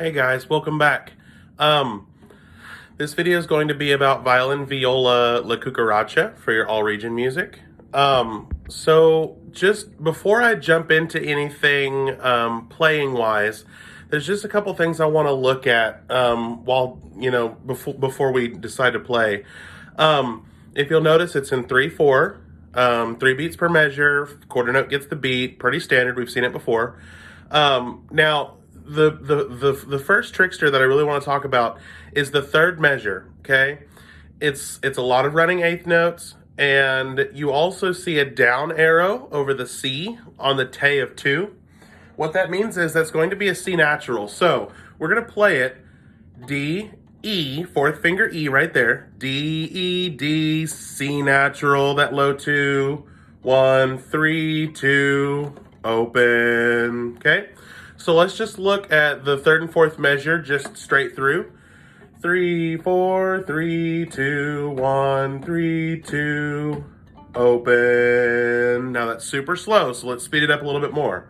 Hey guys, welcome back. This video is going to be about violin, viola, la cucaracha for your all region music. So just before I jump into anything playing wise, there's just a couple things I want to look at before we decide to play. If you'll notice, it's in 3/4, 3 beats per measure. Quarter note gets the beat, pretty standard. We've seen it before. Now, the first trickster that I really want to talk about is the third measure. Okay, it's a lot of running eighth notes, and you also see a down arrow over the C on the te of 2. What that means is that's going to be a C natural. So we're going to play it D, E, fourth finger E right there. D, E, D, C natural, that low 2, 1, 3, 2, open. Okay, so let's just look at the third and fourth measure just straight through. 3, 4, 3, 2, 1, 3, 2, open. Now that's super slow, so let's speed it up a little bit more.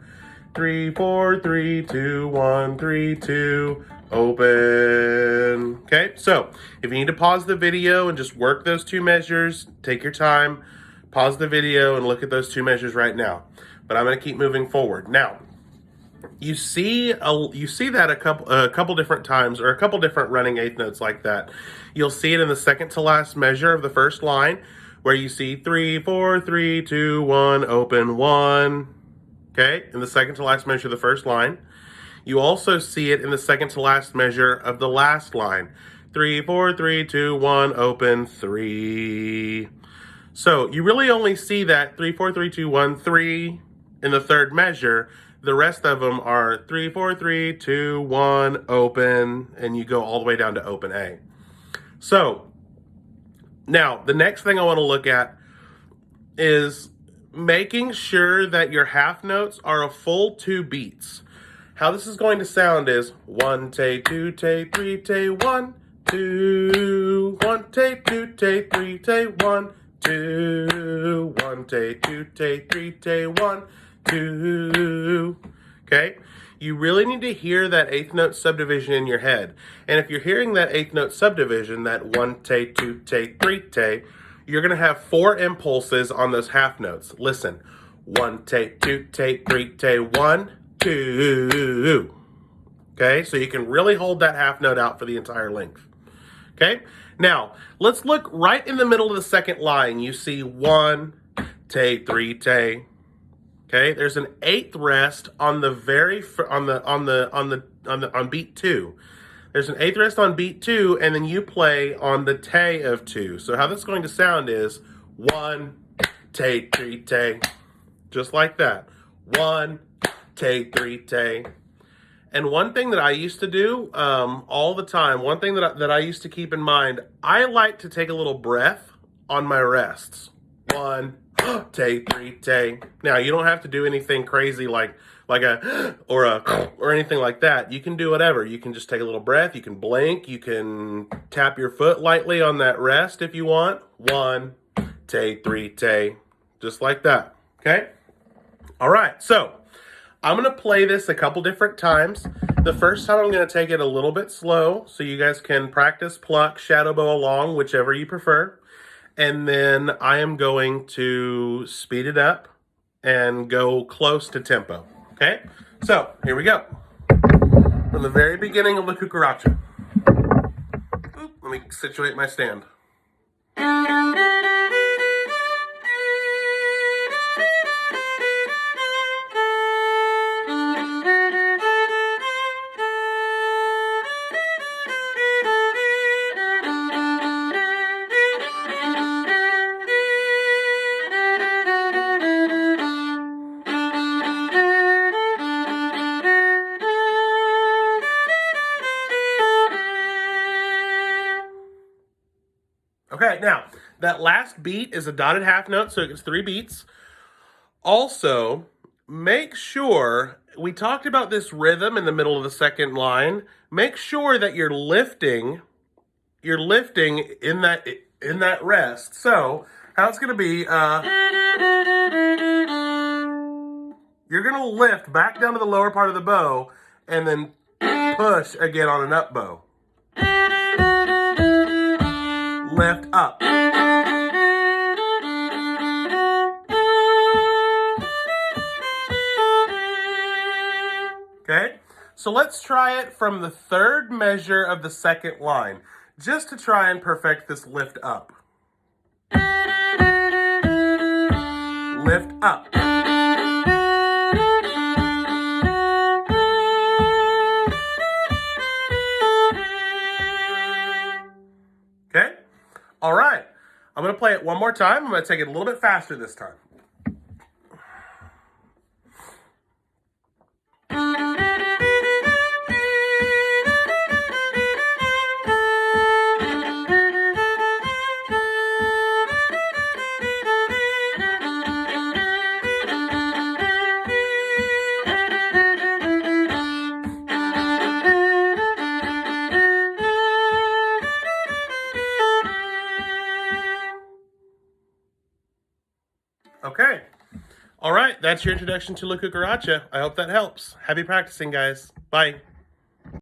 3, 4, 3, 2, 1, 3, 2, open. Okay, so if you need to pause the video and just work those 2 measures, take your time, pause the video and look at those 2 measures right now. But I'm going to keep moving forward. Now, you see that a couple different times, or a couple different running eighth notes like that. You'll see it in the second to last measure of the first line, where you see 3, 4, 3, 2, 1, open, 1. Okay, in the second to last measure of the first line. You also see it in the second to last measure of the last line. 3, 4, 3, 2, 1, open, 3. So you really only see that 3, 4, 3, 2, 1, 3 in the third measure. The rest of them are 3, 4, 3, 2, 1, open, and you go all the way down to open A. So now the next thing I want to look at is making sure that your half notes are a full 2 beats. How this is going to sound is 1 te 2 te 3 te 1 2 1 te 2 te 3 te 1 2 1 te 2 te 3 te 1 2. Okay, you really need to hear that eighth note subdivision in your head. And if you're hearing that eighth note subdivision, that 1 te 2 te 3 te, you're going to have 4 impulses on those half notes. Listen. 1 te 2 te 3 te 1 2. Okay, so you can really hold that half note out for the entire length. Okay, now let's look right in the middle of the second line. You see 1 te 3 te. Okay, there's an eighth rest on the on beat 2. There's an eighth rest on beat 2, and then you play on the te of 2. So how that's going to sound is 1 te 3 te, just like that. 1 te 3 te. And one thing that I used to do all the time, one thing that I used to keep in mind, I like to take a little breath on my rests. 1 te 3 te. Now you don't have to do anything crazy like a or anything like that. You can do whatever. You can just take a little breath. You can blink. You can tap your foot lightly on that rest if you want. 1 te 3 te, just like that. Okay. All right. So I'm going to play this a couple different times. The first time I'm going to take it a little bit slow so you guys can practice, pluck, shadow bow along, whichever you prefer. And then I am going to speed it up and go close to tempo. Okay? So, here we go. From the very beginning of La Cucaracha. Oop, let me situate my stand. Okay, now, that last beat is a dotted half note, so it gets 3 beats. Also, make sure, we talked about this rhythm in the middle of the second line. Make sure that you're lifting in that rest. So, how it's going to be, you're going to lift back down to the lower part of the bow, and then push again on an up bow. Lift up. Okay, so let's try it from the third measure of the second line, just to try and perfect this lift up. Lift up. Okay, all right. I'm going to play it one more time. I'm going to take it a little bit faster this time. Okay. All right, that's your introduction to La Cucaracha. I hope that helps. Happy practicing, guys. Bye.